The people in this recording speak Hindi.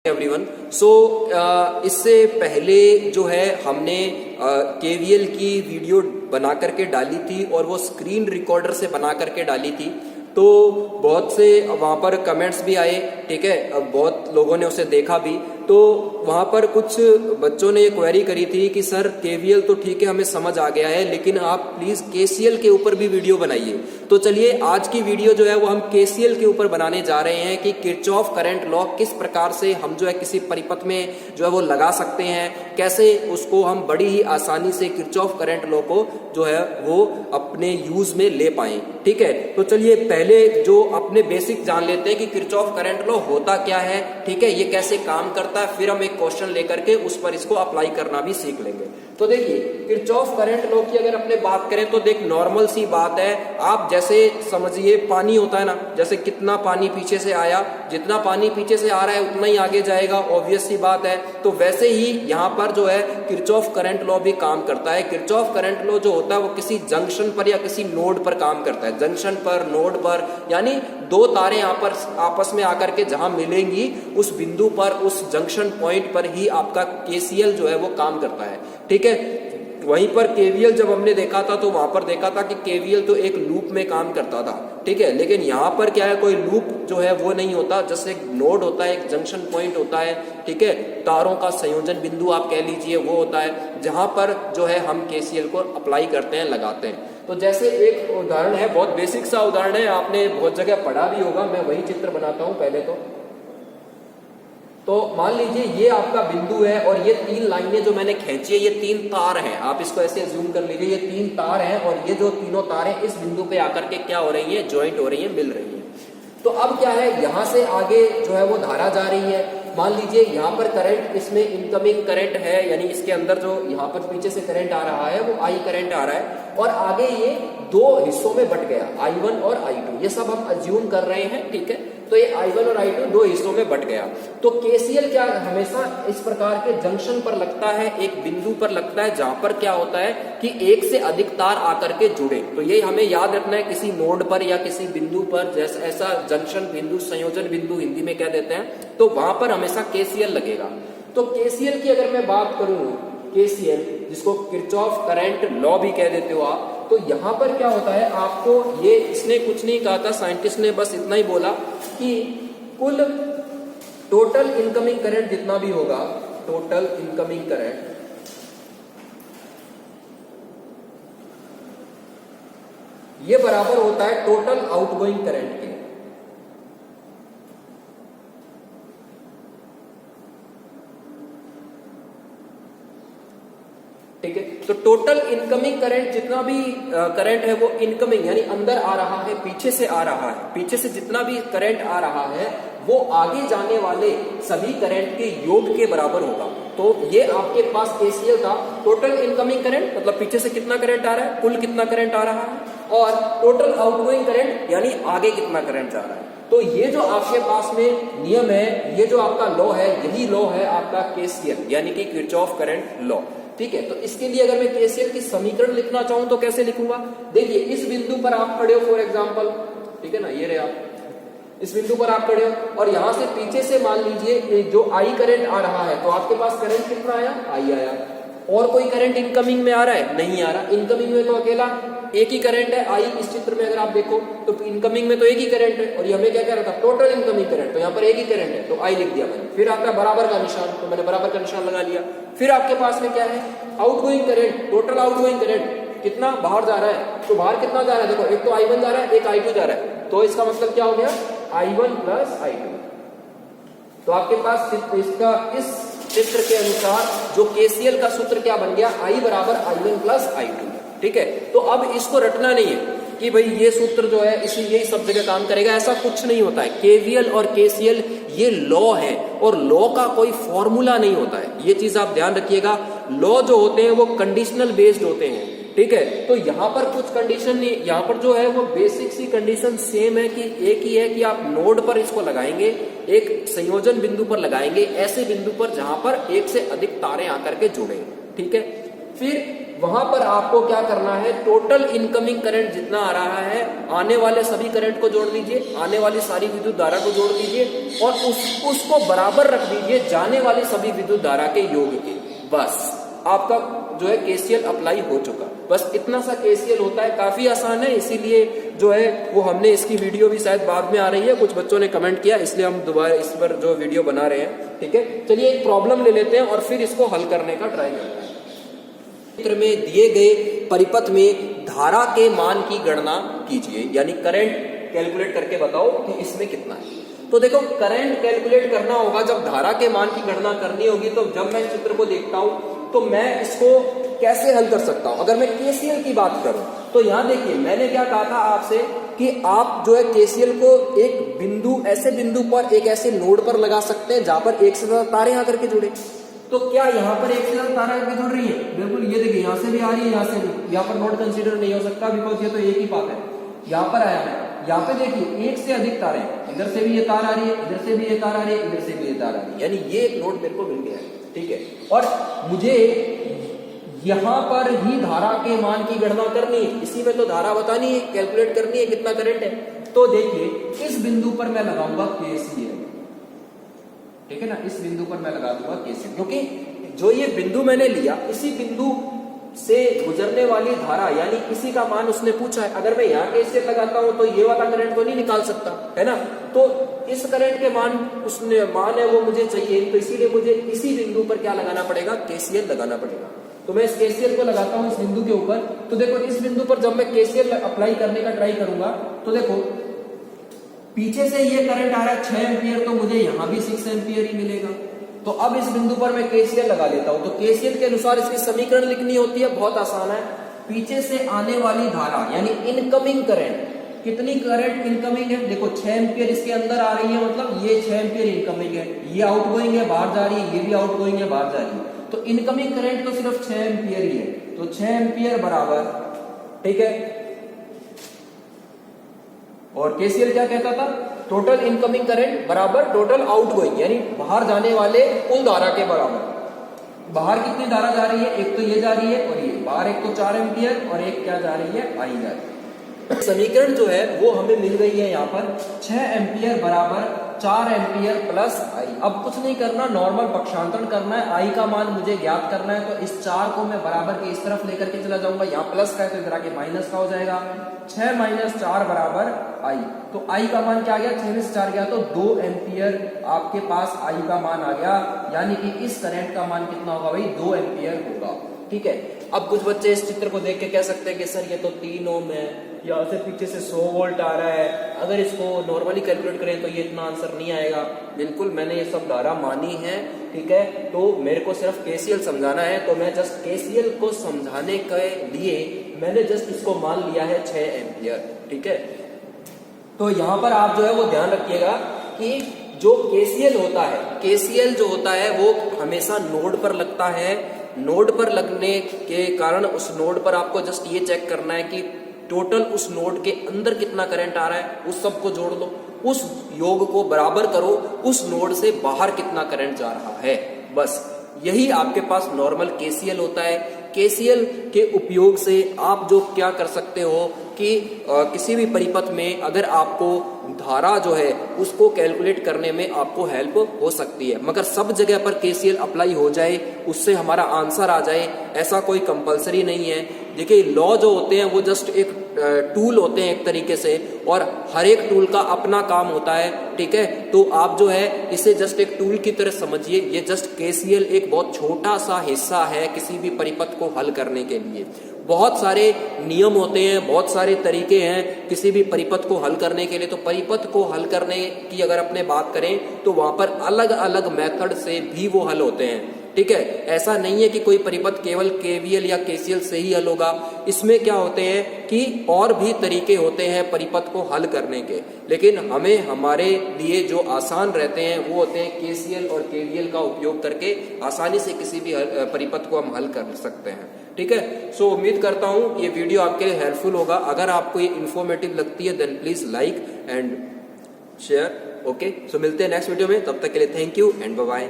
एवरीवन। इससे पहले जो है हमने केवीएल की वीडियो बना करके डाली थी और वो स्क्रीन रिकॉर्डर से बना करके डाली थी, तो बहुत से वहाँ पर कमेंट्स भी आए, ठीक है, अब बहुत लोगों ने उसे देखा भी। तो वहाँ पर कुछ बच्चों ने ये क्वेरी करी थी कि सर केवीएल तो ठीक है हमें समझ आ गया है, लेकिन आप प्लीज केसीएल के ऊपर भी वीडियो बनाइए। तो चलिए आज की वीडियो जो है वो हम केसीएल के ऊपर बनाने जा रहे हैं कि किरचॉफ करंट लॉ किस प्रकार से हम जो है किसी परिपथ में जो है वो लगा सकते हैं, कैसे उसको हम बड़ी ही आसानी से किरचॉफ करंट लॉ को जो है वो अपने यूज में ले पाए। ठीक है, तो चलिए पहले जो अपने बेसिक जान लेते हैं कि किरचॉफ करंट लॉ होता क्या है, ठीक है, ये कैसे काम करता है, फिर हम एक क्वेश्चन लेकर के उस पर इसको अप्लाई करना भी सीख लेंगे। तो देखिए किरचॉफ करंट लॉ की अगर अपने बात करें तो देख नॉर्मल सी बात है, आप जैसे समझिए पानी होता है ना, जैसे कितना पानी पीछे से आया, जितना पानी पीछे से आ रहा है उतना ही आगे जाएगा, ऑब्वियस सी बात है। तो वैसे ही यहाँ पर जो है किरचॉफ करंट लॉ भी काम करता है। किरचॉफ करंट लॉ जो होता है वो किसी जंक्शन पर या किसी नोड पर काम करता है, जंक्शन पर, नोड पर, यानी दो तारें यहाँ पर आपस में आकर के जहां मिलेंगी उस बिंदु पर, उस जंक्शन पॉइंट पर ही आपका केसीएल जो है वो काम करता है। ठीक है, वहीं पर केवीएल जब हमने देखा था तो वहां पर देखा था कि केवीएल तो एक लूप में काम करता था, ठीक है, लेकिन यहाँ पर क्या है, कोई लूप जो है वो नहीं होता, जैसे एक नोड होता है, एक जंक्शन पॉइंट होता है, ठीक है, तारों का संयोजन बिंदु आप कह लीजिए, वो होता है जहां पर जो है हम केसीएल को अप्लाई करते हैं, लगाते हैं। तो जैसे एक उदाहरण है, बहुत बेसिक सा उदाहरण है, आपने बहुत जगह पढ़ा भी होगा, मैं वही चित्र बनाता हूं पहले। तो मान लीजिए ये आपका बिंदु है और ये तीन लाइनें जो मैंने खींची है, ये तीन तार हैं, आप इसको ऐसे जूम कर लीजिए, ये तीन तार हैं और ये जो तीनों तारें इस बिंदु पे आकर के क्या हो रही हैं, ज्वाइंट हो रही हैं, मिल रही हैं। तो अब क्या है, यहां से आगे जो है वो धारा जा रही है। मान लीजिए यहाँ पर करंट, इसमें इनकमिंग करंट है, यानी इसके अंदर जो यहाँ पर पीछे से करंट आ रहा है वो आई करंट आ रहा है, और आगे ये दो हिस्सों में बट गया, I1 और I2, ये सब हम अज्यूम कर रहे हैं, ठीक है। तो ये I1 और I2 दो हिस्सों में बट गया। तो केसीएल क्या हमेशा इस प्रकार के जंक्शन पर लगता है, एक बिंदु पर लगता है जहां पर क्या होता है कि एक से अधिक तार आकर के जुड़े। तो ये हमें याद रखना है, किसी नोड पर या किसी बिंदु पर, जैसा ऐसा जंक्शन बिंदु, संयोजन बिंदु हिंदी में कह देते हैं, तो वहां पर हमेशा केसीएल लगेगा। तो केसीएल की अगर मैं बात करूं, केसीएल जिसको किरचॉफ करंट लॉ भी कह देते हो आप, तो यहां पर क्या होता है, आपको ये इसने कुछ नहीं कहा था, साइंटिस्ट ने बस इतना ही बोला कि कुल टोटल इनकमिंग करंट जितना भी होगा, टोटल इनकमिंग करंट ये बराबर होता है टोटल आउटगोइंग करंट के। ठीक है, तो टोटल इनकमिंग करंट जितना भी करंट है वो इनकमिंग यानी अंदर आ रहा है, पीछे से आ रहा है, पीछे से जितना भी करंट आ रहा है वो आगे जाने वाले सभी करंट के योग के बराबर होगा। तो ये आपके पास केसीएल था, टोटल इनकमिंग करंट मतलब पीछे से कितना करंट आ रहा है, कुल कितना करंट आ रहा है, और टोटल आउटगोइंग करंट यानी आगे कितना करंट जा रहा है। तो ये जो आपके पास में नियम है, ये जो आपका लॉ है, यही लॉ है आपका केसीएल यानी कि किरचॉफ करंट लॉ। ठीक है, तो इसके लिए अगर मैं केसीएल की समीकरण लिखना चाहूं तो कैसे लिखूंगा, देखिए इस बिंदु पर आप खड़े हो फॉर एग्जांपल, ठीक है ना, ये रहे आप इस बिंदु पर आप खड़े हो और यहां से पीछे से मान लीजिए जो आई करंट आ रहा है, तो आपके पास करंट कितना आया, आई आया, और कोई करंट इनकमिंग में आ रहा है, नहीं आ रहा। इनकमिंग में तो अकेला एक ही करंट है, आई इस चित्र में अगर आप देखो तो इनकमिंग में तो एक ही करंट है, और ये हमें क्या कह रहा था, टोटल इनकमिंग करंट, तो यहाँ पर एक ही करंट है तो आई लिख दिया मैंने। फिर आता है बराबर का निशान, तो मैंने बराबर का निशान लगा लिया। फिर आपके पास में क्या है, outgoing current, total outgoing current कितना बाहर जा रहा है, तो बाहर कितना जा रहा है, देखो एक तो I1 जा रहा है, एक I2 जा रहा है, तो इसका मतलब क्या हो गया, I1 प्लस I2। तो आपके पास इसका इस चित्र के अनुसार जो केसीएल का सूत्र क्या बन गया, I बराबर I1 प्लस I2। ठीक है, तो अब इसको रटना नहीं है कि भाई ये सूत्र जो है इसी यही सब जगह काम करेगा, ऐसा कुछ नहीं होता है। केवीएल और केसीएल ये लॉ है और लॉ का कोई फॉर्मूला नहीं होता है, ये चीज आप ध्यान रखिएगा। लॉ जो होते हैं वो कंडीशनल बेस्ड होते हैं, ठीक है, तो यहाँ पर कुछ कंडीशन नहीं, यहाँ पर जो है वो बेसिक सी कंडीशन सेम है कि एक ही है कि आप नोड पर इसको लगाएंगे, एक संयोजन बिंदु पर लगाएंगे, ऐसे बिंदु पर जहां पर एक से अधिक तारें आकर के जुड़े। ठीक है, फिर वहां पर आपको क्या करना है, टोटल इनकमिंग करंट जितना आ रहा है, आने वाले सभी करंट को जोड़ लीजिए, आने वाली सारी विद्युत धारा को जोड़ दीजिए और उसको बराबर रख दीजिए जाने वाली सभी विद्युत धारा के योग के। बस आपका जो है केसीएल अप्लाई हो चुका। बस इतना सा केसीएल होता है, काफी आसान है, इसीलिए जो है वो हमने इसकी वीडियो भी शायद बाद में आ रही है, कुछ बच्चों ने कमेंट किया इसलिए हम दोबारा इस पर जो वीडियो बना रहे हैं। ठीक है, चलिए एक प्रॉब्लम ले लेते हैं और फिर इसको हल करने का ट्राई करते हैं। चित्र में दिए गए परिपथ में धारा के मान की गणना कीजिए, यानी करंट कैलकुलेट करके बताओ कि इसमें कितना है। तो देखो करंट कैलकुलेट करना होगा, जब धारा के मान की गणना करनी होगी तो जब मैं चित्र को देखता हूं तो मैं इसको कैसे हल कर सकता हूं। अगर मैं केसीएल की बात करूं तो यहां देखिए मैंने क्या कहा था आपसे कि आप जो है केसीएल को एक बिंदु, ऐसे बिंदु पर, एक ऐसे नोड पर लगा सकते हैं जहां पर एक से ज्यादा तारे आकर के जुड़े। तो क्या यहाँ पर एक से ज्यादा तारा आकर जुड़ रही है? बिल्कुल, ये देखिए यहाँ से भी आ रही है, यहाँ से भी। यहाँ पर नोड कंसीडर नहीं हो सकता बिकॉज ये तो एक ही पाथ है। यहाँ पर आया है, यहाँ पे देखिए एक से अधिक तारे, इधर से भी ये तार आ रही है, इधर से भी ये तार आ रही है, इधर से भी ये तार आ रही है, यानी ये एक नोड मेरे को मिल गया है। ठीक है, और मुझे यहां पर ही धारा के मान की गणना करनी है, इसी में तो धारा बतानी है, कैलकुलेट करनी है कितना करंट है। तो देखिए इस बिंदु पर मैं लगाऊंगा केसीएल। ठीक है ना, इस बिंदु पर मैं लगा दूंगा केसीएल, क्योंकि जो ये बिंदु मैंने लिया, इसी बिंदु से गुजरने वाली धारा यानी इसी का मान उसने पूछा है। अगर मैं यहाँ केसीएल लगाता हूं तो ये वाला करंट तो नहीं निकाल सकता, है ना। तो इस करंट के मान उसने मान है वो मुझे चाहिए, तो इसीलिए मुझे इसी बिंदु पर क्या लगाना पड़ेगा, केसीएल लगाना पड़ेगा। तो मैं इस केसीएल को लगाता हूं इस बिंदु के ऊपर। तो देखो इस बिंदु पर जब मैं केसीएल अप्लाई करने का ट्राई करूंगा तो देखो पीछे से ये करंट आ रहा है 6 एम्पियर, तो मुझे यहां भी 6 एम्पियर ही मिलेगा। तो अब इस बिंदु पर मैं केसीएल लगा लेता हूं। तो केसीएल के अनुसार इसकी समीकरण लिखनी होती है, बहुत आसान है। पीछे से आने वाली धारा यानी इनकमिंग करंट, कितनी करंट इनकमिंग है, देखो 6 एम्पियर इसके अंदर आ रही है, मतलब ये 6 एम्पियर इनकमिंग है, ये आउटगोइंग है, बाहर जा रही है, ये भी आउटगोइंग है, बाहर जा रही है। तो इनकमिंग करंट तो सिर्फ 6 एम्पियर ही है, तो 6 एम्पियर बराबर, ठीक है। और केसीएल क्या कहता था, टोटल इनकमिंग करंट बराबर टोटल आउटगोइंग, यानी बाहर जाने वाले कुल धारा के बराबर। बाहर कितनी धारा जा रही है, एक तो ये जा रही है और ये बाहर, एक तो 4 एम्पियर और एक क्या जा रही है, आई जा रही है। समीकरण जो है वो हमें मिल गई है यहाँ पर 6 एम्पियर बराबर 4 एम्पियर प्लस आई। अब कुछ नहीं करना, नॉर्मल पक्षांतरण करना है, आई का मान मुझे ज्ञात करना है। तो इस 4 को मैं बराबर के इस तरफ लेकर के चला जाऊंगा, यहाँ प्लस का है तो इधर आके माइनस का हो जाएगा। 6 माइनस 4 बराबर आई। तो आई का मान क्या आ गया, 6 में से 4 गया तो 2 एम्पियर आपके पास आई का मान आ गया, यानी कि इस करंट का मान कितना होगा भाई, 2 एम्पियर होगा। ठीक है, अब कुछ बच्चे इस चित्र को देख के कह सकते हैं कि सर ये तो 3 ओम है, यहाँ से पीछे से 100 वोल्ट आ रहा है, अगर इसको नॉर्मली कैलकुलेट करें तो ये इतना आंसर नहीं आएगा। बिल्कुल मैंने ये सब धारा मानी है, ठीक है, तो मेरे को सिर्फ केसीएल समझाना है, तो मैं जस्ट केसीएल को समझाने के लिए मैंने जस्ट इसको मान लिया है 6 एम्पियर। ठीक है, तो यहाँ पर आप जो है वो ध्यान रखिएगा कि जो केसीएल होता है, केसीएल जो होता है वो हमेशा नोड पर लगता है। नोड पर लगने के कारण उस नोड पर आपको जस्ट ये चेक करना है कि टोटल उस नोड के अंदर कितना करंट आ रहा है, उस सब को जोड़ लो, उस योग को बराबर करो, उस नोड से बाहर कितना करंट जा रहा है। बस यही आपके पास नॉर्मल केसीएल होता है। केसीएल के उपयोग से आप जो क्या कर सकते हो कि किसी भी परिपथ में अगर आपको धारा जो है उसको कैलकुलेट करने में आपको हेल्प हो सकती है, मगर सब जगह पर केसीएल अप्लाई हो जाए उससे हमारा आंसर आ जाए ऐसा कोई कंपलसरी नहीं है। देखिए लॉ जो होते हैं वो जस्ट एक टूल होते हैं एक तरीके से, और हर एक टूल का अपना काम होता है। ठीक है, तो आप जो है इसे जस्ट एक टूल की तरह समझिए। ये जस्ट केसीएल एक बहुत छोटा सा हिस्सा है किसी भी परिपथ को हल करने के लिए। बहुत सारे नियम होते हैं, बहुत सारे तरीके हैं किसी भी परिपथ को हल करने के लिए। तो परिपथ को हल करने की अगर अपने बात करें तो वहां पर अलग अलग मेथड से भी वो हल होते हैं। ठीक है, ऐसा नहीं है कि कोई परिपथ केवल केवीएल या केसीएल से ही हल होगा। इसमें क्या होते हैं कि और भी तरीके होते हैं परिपथ को हल करने के, लेकिन हमें हमारे लिए जो आसान रहते हैं वो होते हैं केसीएल और केवीएल का उपयोग करके आसानी से किसी भी परिपथ को हम हल कर सकते हैं। ठीक है, सो उम्मीद करता हूं ये वीडियो आपके लिए हेल्पफुल होगा। अगर आपको ये इन्फॉर्मेटिव लगती है then please like and share. Okay, so मिलते हैं नेक्स्ट वीडियो में, तब तक के लिए thank you and bye bye.